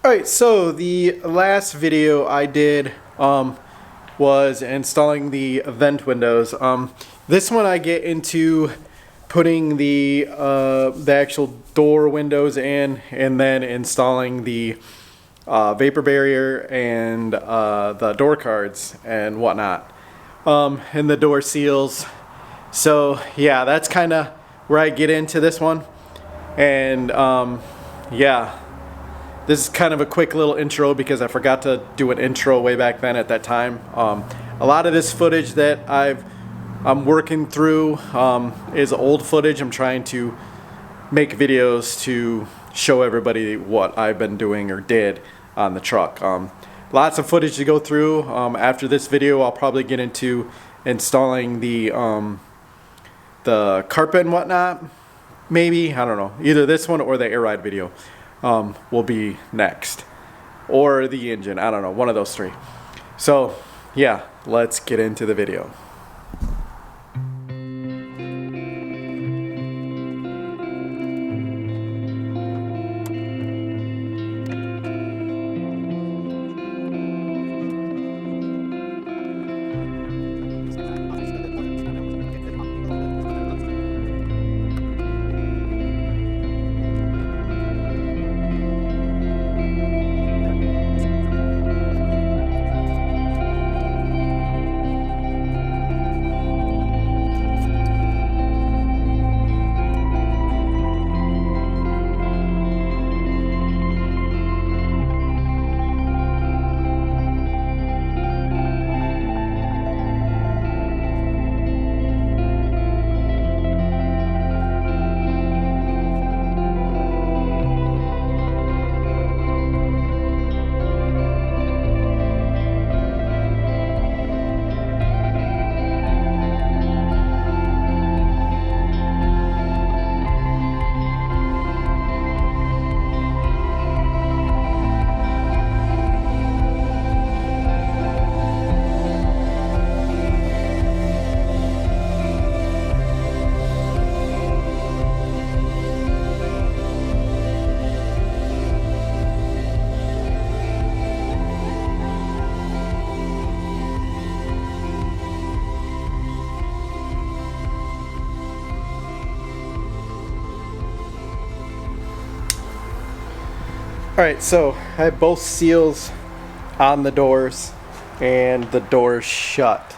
Alright, so the last video I did was installing the vent windows. This one I get into putting the actual door windows in, and then installing the vapor barrier and the door cards and whatnot, and the door seals. So yeah, that's kind of where I get into this one, and yeah. This is kind of a quick little intro because I forgot to do an intro way back then at that time. A lot of this footage that I'm working through is old footage. I'm trying to make videos to show everybody what I've been doing or did on the truck. Lots of footage to go through. After this video, I'll probably get into installing the carpet and whatnot. Maybe, I don't know, either this one or the air ride video will be next, or the engine. I don't know, one of those three. So yeah, let's get into the video. Alright, so I have both seals on the doors and the doors shut.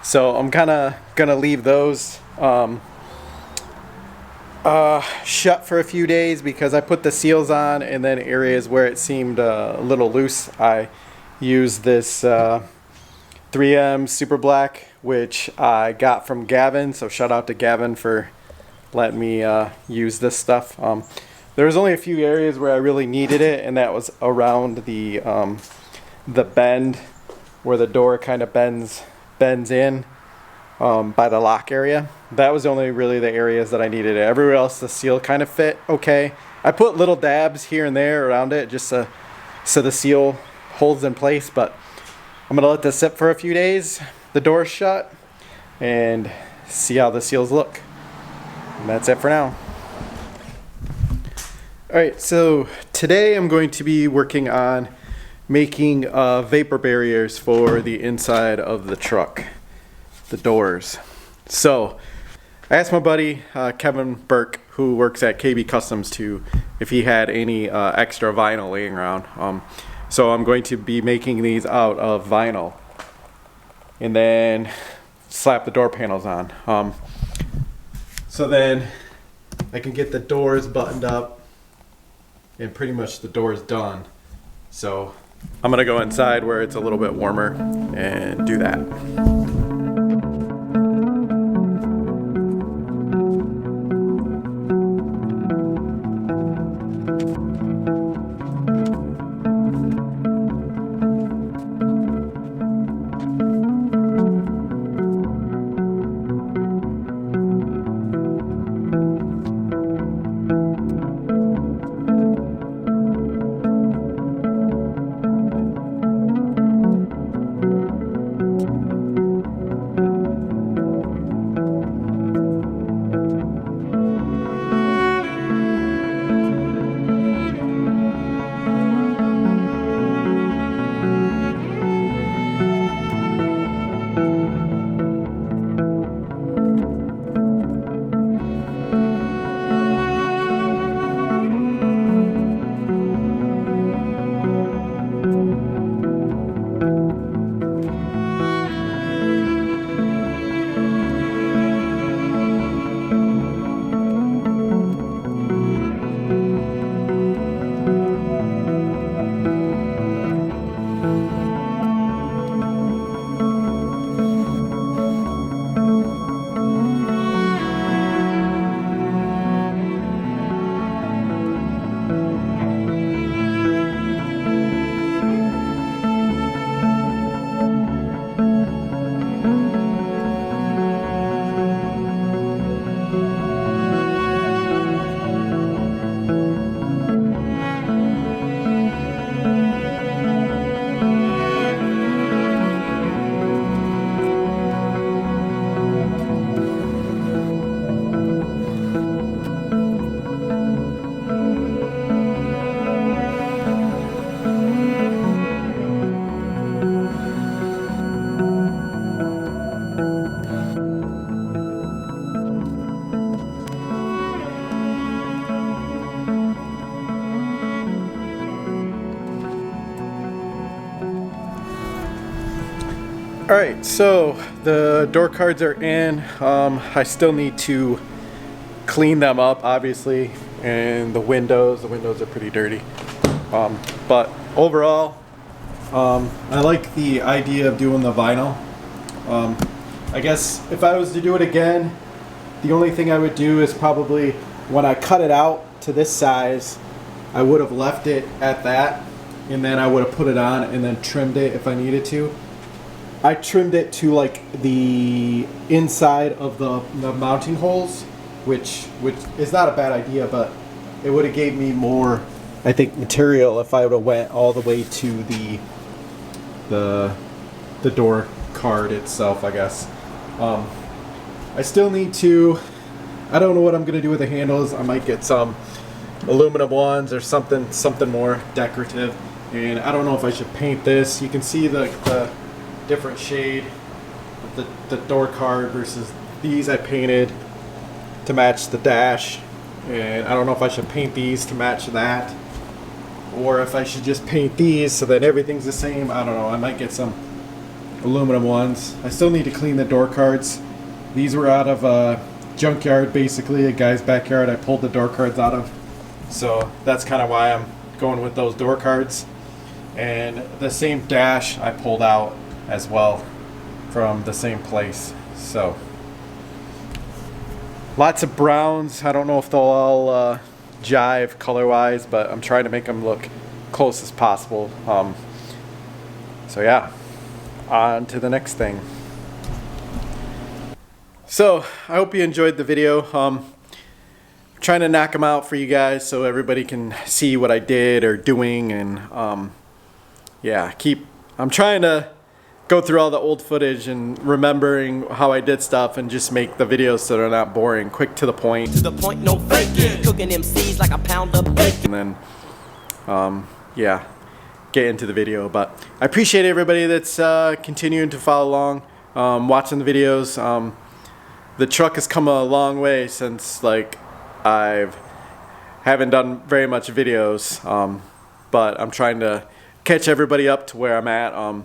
So I'm kind of gonna leave those shut for a few days because I put the seals on, and then areas where it seemed a little loose, I used this 3M Super Black, which I got from Gavin. So shout out to Gavin for letting me use this stuff. There was only a few areas where I really needed it, and that was around the bend where the door kind of bends in by the lock area. That was only really the areas that I needed it. Everywhere else the seal kind of fit okay. I put little dabs here and there around it just so the seal holds in place, but I'm going to let this sit for a few days, the door's shut, and see how the seals look. And that's it for now. Alright, so today I'm going to be working on making vapor barriers for the inside of the truck, the doors. So I asked my buddy Kevin Burke, who works at KB Customs, if he had any extra vinyl laying around. So I'm going to be making these out of vinyl and then slap the door panels on. So then I can get the doors buttoned up, and pretty much the door is done. So I'm gonna go inside where it's a little bit warmer and do that. Alright, so the door cards are in. I still need to clean them up, obviously, and the windows are pretty dirty. But overall, I like the idea of doing the vinyl. I guess if I was to do it again, the only thing I would do is probably when I cut it out to this size, I would have left it at that, and then I would have put it on and then trimmed it if I needed to. I trimmed it to like the inside of the mounting holes, which is not a bad idea, but it would have gave me more, I think, material if I would have went all the way to the door card itself, I guess. I still need to, I don't know what I'm gonna do with the handles. I might get some aluminum ones or something more decorative, and I don't know if I should paint this. You can see the different shade of the door card versus these I painted to match the dash, and I don't know if I should paint these to match that or if I should just paint these so that everything's the same. I don't know. I might get some aluminum ones. I still need to clean the door cards. These were out of a junkyard, basically a guy's backyard. I pulled the door cards out of, so that's kind of why I'm going with those door cards. And the same dash I pulled out as well from the same place. So lots of browns. I don't know if they'll all jive color wise, but I'm trying to make them look close as possible. So yeah, on to the next thing. So I hope you enjoyed the video. Trying to knock them out for you guys so everybody can see what I did or doing, and yeah, I'm trying to go through all the old footage and remembering how I did stuff and just make the videos so they're not boring, quick to the point. To the point, no faking. Cooking MCs like a pound of bacon. And then, yeah, get into the video. But I appreciate everybody that's continuing to follow along, watching the videos. The truck has come a long way since, like, haven't done very much videos, but I'm trying to catch everybody up to where I'm at.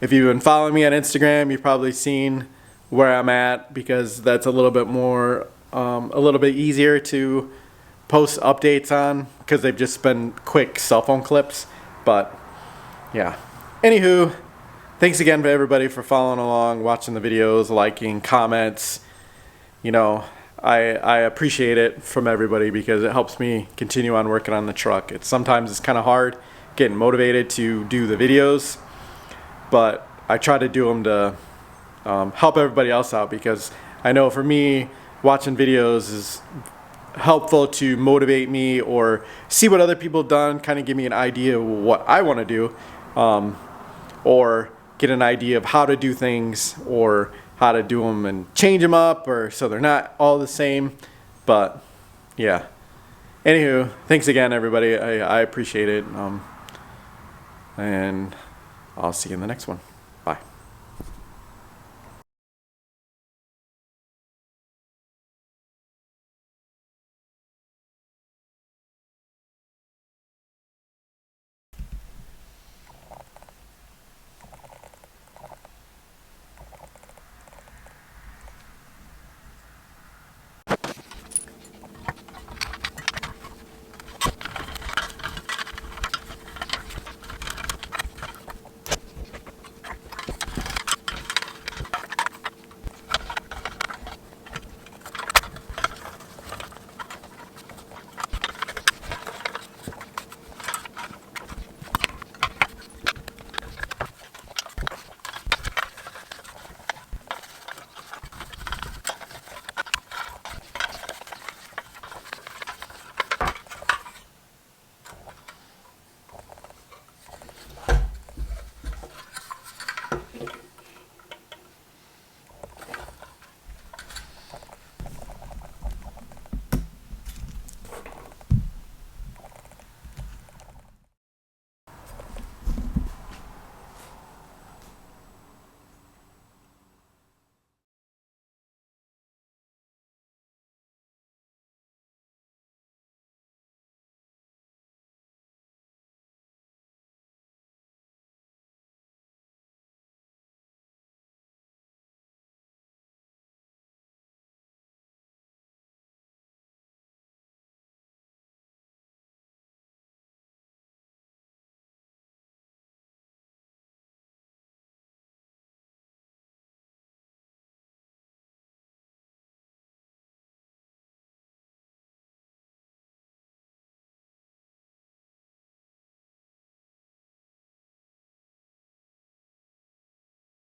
If you've been following me on Instagram, you've probably seen where I'm at, because that's a little bit more, a little bit easier to post updates on, because they've just been quick cell phone clips. But yeah, anywho, thanks again for everybody for following along, watching the videos, liking, comments. You know, I appreciate it from everybody because it helps me continue on working on the truck. Sometimes it's kind of hard getting motivated to do the videos, but I try to do them to help everybody else out, because I know for me, watching videos is helpful to motivate me or see what other people have done, kind of give me an idea of what I want to do, or get an idea of how to do things or how to do them and change them up, or so they're not all the same. But yeah, anywho, thanks again everybody. I appreciate it, and I'll see you in the next one.